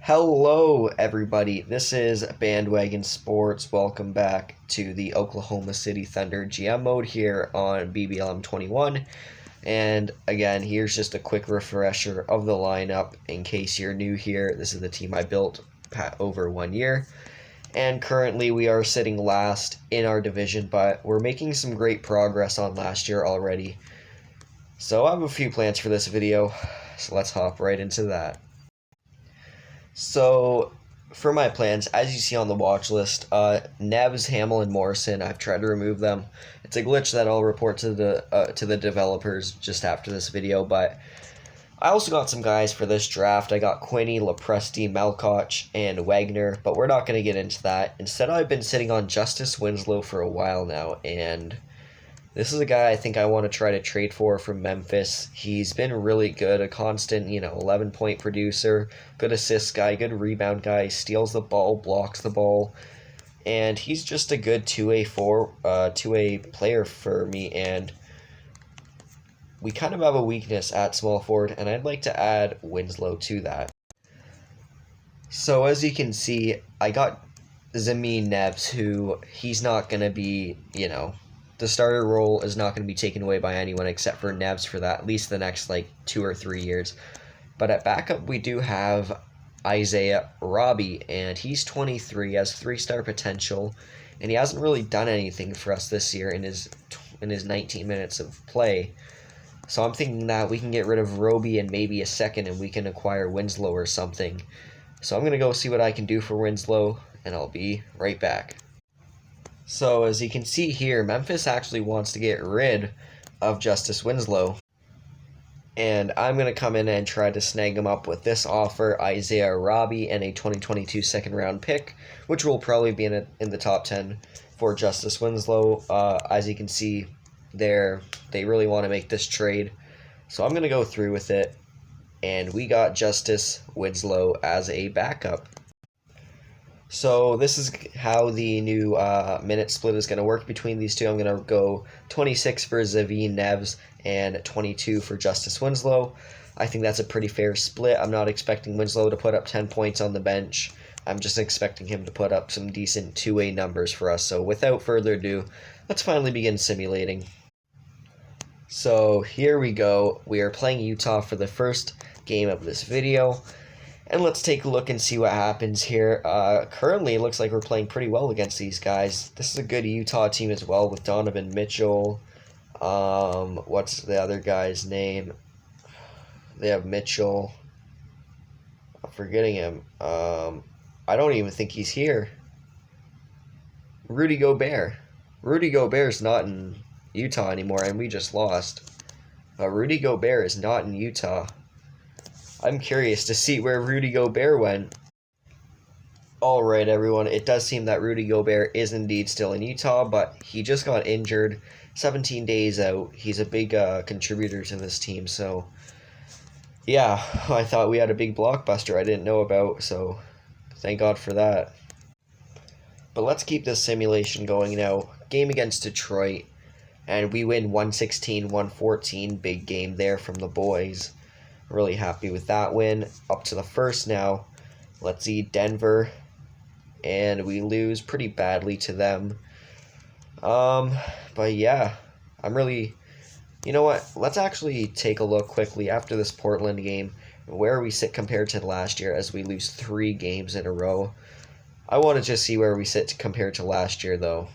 Hello, everybody. This is Bandwagon Sports. Welcome back to the Oklahoma City Thunder GM mode here on BBLM 21. And again, here's just a quick refresher of the lineup in case you're new here. This is the team I built over 1 year. And currently we are sitting last in our division, but we're making some great progress on last year already. So I have a few plans for this video, so let's hop right into that. So, for my plans, as you see on the watch list, Neves, Hamill, and Morrison, I've tried to remove them. It's a glitch that I'll report to the developers just after this video, but I also got some guys for this draft. I got Quinney, Lepresti, Malkoch, and Wagoner, but we're not going to get into that. Instead, I've been sitting on Justice Winslow for a while now, and this is a guy I think I want to try to trade for from Memphis. He's been really good, a constant, 11-point producer, good assist guy, good rebound guy, steals the ball, blocks the ball, and he's just a good two-way player for me, and we kind of have a weakness at small forward, and I'd like to add Winslow to that. So as you can see, I got Zamin Neves, who he's not going to be, the starter role is not going to be taken away by anyone except for Neves for that, at least the next 2 or 3 years. But at backup, we do have Isaiah Robbie, and he's 23, has 3-star potential, and he hasn't really done anything for us this year in his 19 minutes of play. So I'm thinking that we can get rid of Robbie and maybe a second, and we can acquire Winslow or something. So I'm going to go see what I can do for Winslow, and I'll be right back. So as you can see here, Memphis actually wants to get rid of Justice Winslow. And I'm going to come in and try to snag him up with this offer, Isaiah Robbie, and a 2022 second-round pick, which will probably be in the top 10 for Justice Winslow. As you can see there, they really want to make this trade. So I'm going to go through with it. And we got Justice Winslow as a backup. So this is how the new minute split is going to work between these two. I'm going to go 26 for Zamin Neves and 22 for Justice Winslow. I think that's a pretty fair split. I'm not expecting Winslow to put up 10 points on the bench. I'm just expecting him to put up some decent two-way numbers for us. So without further ado, let's finally begin simulating. So here we go. We are playing Utah for the first game of this video. And let's take a look and see what happens here. Currently, it looks like we're playing pretty well against these guys. This is a good Utah team as well with Donovan Mitchell. What's the other guy's name? They have Mitchell. I'm forgetting him. I don't even think he's here. Rudy Gobert. Rudy Gobert's not in Utah anymore, and we just lost. Rudy Gobert is not in Utah. I'm curious to see where Rudy Gobert went. Alright, everyone, it does seem that Rudy Gobert is indeed still in Utah, but he just got injured, 17 days out. He's a big contributor to this team, so yeah, I thought we had a big blockbuster I didn't know about, so thank God for that. But let's keep this simulation going now. Game against Detroit, and we win 116-114, big game there from the boys. Really happy with that win. Up to the first now. Let's see, Denver. And we lose pretty badly to them. But yeah, I'm really... You know what? Let's actually take a look quickly after this Portland game. Where we sit compared to last year as we lose 3 games in a row. I want to just see where we sit compared to last year, though.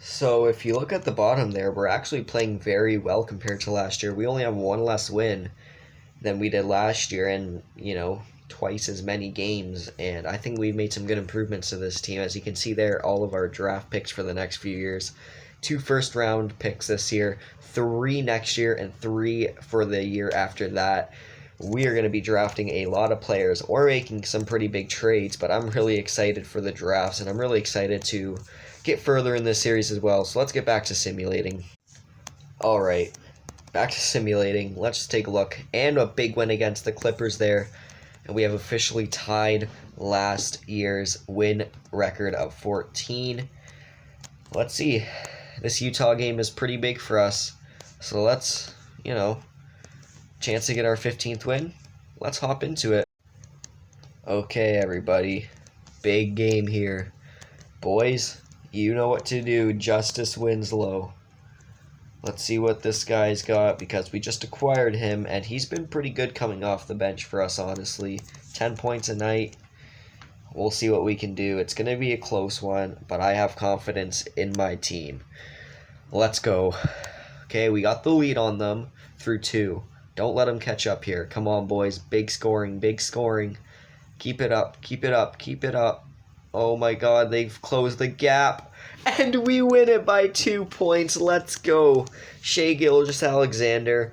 So if you look at the bottom there, we're actually playing very well compared to last year. We only have 1 less win than we did last year and, twice as many games. And I think we've made some good improvements to this team. As you can see there, all of our draft picks for the next few years. 2 first-round picks this year, 3 next year, and 3 for the year after that. We are going to be drafting a lot of players or making some pretty big trades, but I'm really excited for the drafts, and I'm really excited to get further in this series as well. So let's get back to simulating. Alright, back to simulating. Let's just take a look. And a big win against the Clippers there. And we have officially tied last year's win record of 14. Let's see. This Utah game is pretty big for us. So let's, chance to get our 15th win. Let's hop into it. Okay, everybody. Big game here. Boys, you know what to do. Justice Winslow. Let's see what this guy's got, because we just acquired him, and he's been pretty good coming off the bench for us, honestly. 10 points a night. We'll see what we can do. It's going to be a close one, but I have confidence in my team. Let's go. Okay, we got the lead on them through 2. Don't let them catch up here. Come on, boys. Big scoring, big scoring. Keep it up, keep it up, keep it up. Oh my god, they've closed the gap. And we win it by 2 points. Let's go. Shea Gilgeous-Alexander.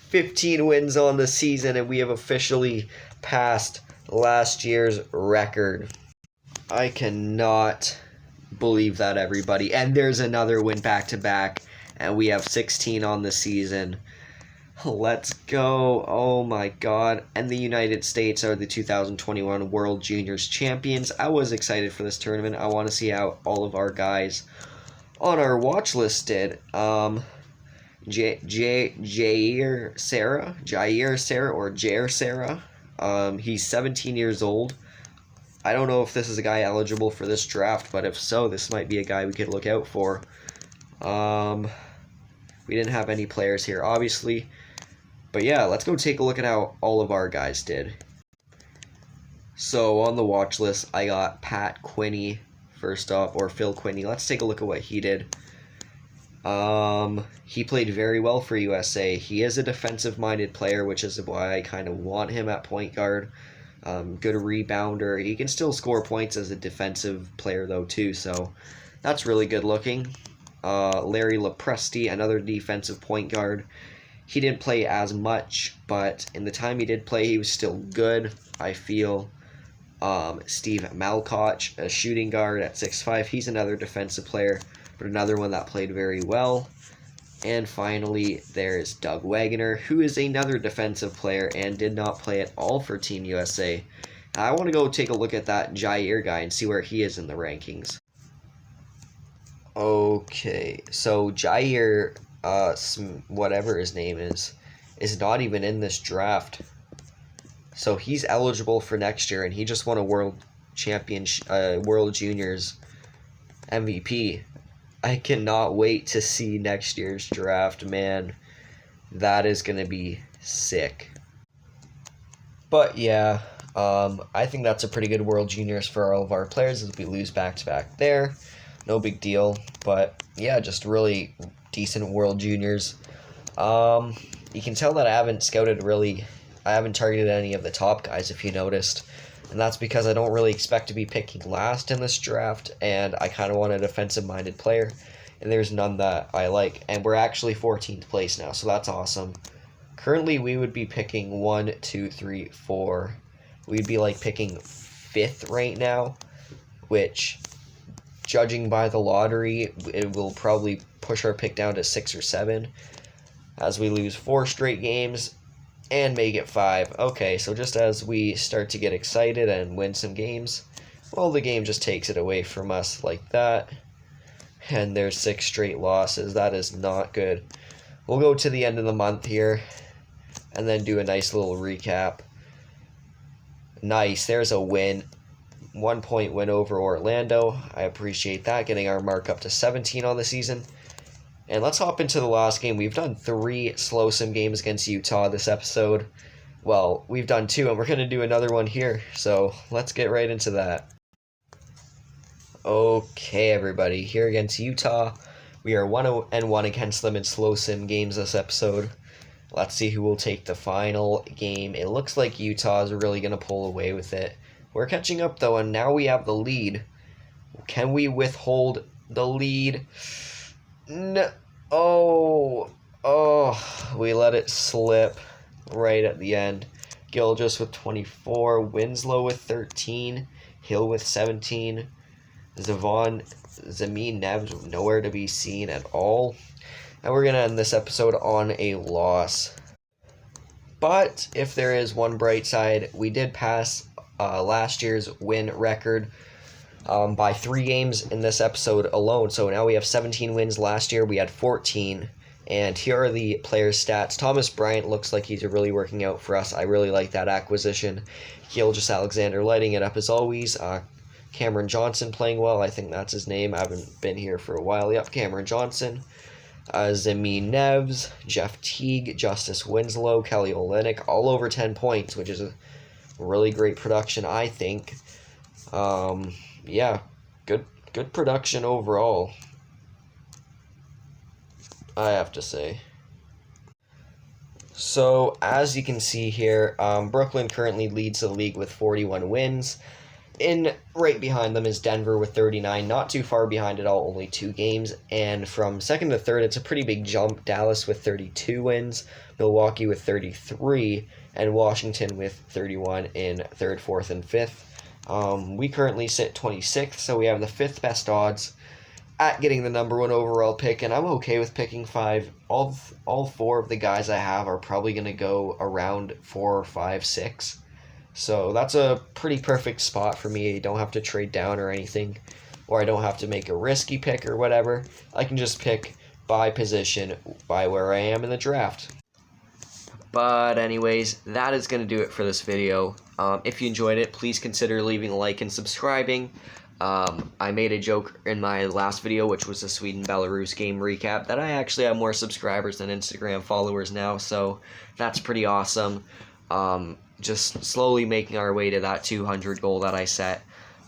15 wins on the season, and we have officially passed last year's record. I cannot believe that, everybody. And there's another win back-to-back, and we have 16 on the season. Let's go. Oh my god. And the United States are the 2021 World Juniors champions. I was excited for this tournament. I want to see how all of our guys on our watch list did. Jair Sarah. He's 17 years old. I don't know if this is a guy eligible for this draft, but if so, this might be a guy we could look out for. We didn't have any players here, obviously. But yeah, let's go take a look at how all of our guys did. So on the watch list, I got Pat Quinney first up, or Phil Quinney. Let's take a look at what he did. He played very well for USA. He is a defensive-minded player, which is why I kind of want him at point guard. Good rebounder. He can still score points as a defensive player, though, too, so that's really good looking. Larry Lepresti, another defensive point guard. He didn't play as much, but in the time he did play, he was still good, I feel. Steve Malkoch, a shooting guard at 6'5". He's another defensive player, but another one that played very well. And finally, there's Doug Wagoner, who is another defensive player and did not play at all for Team USA. I want to go take a look at that Jair guy and see where he is in the rankings. Okay, so Jair, whatever his name is not even in this draft. So he's eligible for next year, and he just won a World Juniors MVP. I cannot wait to see next year's draft, man. That is going to be sick. But yeah, I think that's a pretty good World Juniors for all of our players as we lose back-to-back there. No big deal, but yeah, just really decent World Juniors. You can tell that I haven't targeted any of the top guys, if you noticed, and that's because I don't really expect to be picking last in this draft, and I kind of want a defensive-minded player, and there's none that I like, and we're actually 14th place now, so that's awesome. Currently, we would be picking 1, 2, 3, 4. We'd be like picking 5th right now, which, judging by the lottery, it will probably push our pick down to 6 or 7 as we lose 4 straight games and make it 5. Okay, so just as we start to get excited and win some games, well, the game just takes it away from us like that. And there's 6 straight losses. That is not good. We'll go to the end of the month here and then do a nice little recap. Nice, there's a win. 1 point win over Orlando. I appreciate that, getting our mark up to 17 on the season. And let's hop into the last game. We've done 3 slow sim games against Utah this episode. Well, we've done 2, and we're going to do another one here. So let's get right into that. Okay, everybody. Here against Utah. We are 1-1 against them in slow sim games this episode. Let's see who will take the final game. It looks like Utah is really going to pull away with it. We're catching up, though, and now we have the lead. Can we withhold the lead? No. Oh, we let it slip right at the end. Gilgeous with 24, Winslow with 13, Hill with 17, Zamin Neves nowhere to be seen at all. And we're going to end this episode on a loss. But if there is one bright side, we did pass last year's win record by 3 games in this episode alone. So now we have 17 wins. Last year we had 14, And here are the players' stats. Thomas Bryant looks like he's really working out for us. I really like that acquisition. Gilgeous Alexander lighting it up as always. Cameron Johnson playing well. I think that's his name. I haven't been here for a while. Yep, Cameron Johnson. Zamin Neves, Jeff Teague, Justice Winslow, Kelly Olynyk, all over 10 points, which is a really great production, I think. Yeah, good production overall, I have to say. So, as you can see here, Brooklyn currently leads the league with 41 wins. Right behind them is Denver with 39, not too far behind at all, only 2 games. And from second to third, it's a pretty big jump. Dallas with 32 wins, Milwaukee with 33, and Washington with 31 in third, fourth, and fifth. We currently sit 26th, so we have the 5th best odds at getting the number 1 overall pick, and I'm okay with picking 5. All 4 of the guys I have are probably going to go around 4, 5, 6. So that's a pretty perfect spot for me. I don't have to trade down or anything, or I don't have to make a risky pick or whatever. I can just pick by position, by where I am in the draft. But anyways, that is going to do it for this video. If you enjoyed it, please consider leaving a like and subscribing. I made a joke in my last video, which was the Sweden-Belarus game recap, that I actually have more subscribers than Instagram followers now, so that's pretty awesome. Just slowly making our way to that 200 goal that I set.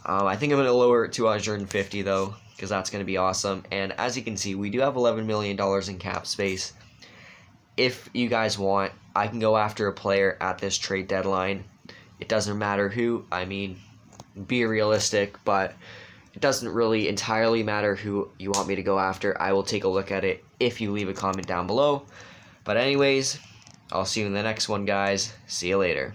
I think I'm going to lower it to 250 though, because that's going to be awesome. And as you can see, we do have $11 million in cap space. If you guys want, I can go after a player at this trade deadline. It doesn't matter who. I mean, be realistic, but it doesn't really entirely matter who you want me to go after. I will take a look at it if you leave a comment down below. But anyways, I'll see you in the next one, guys. See you later.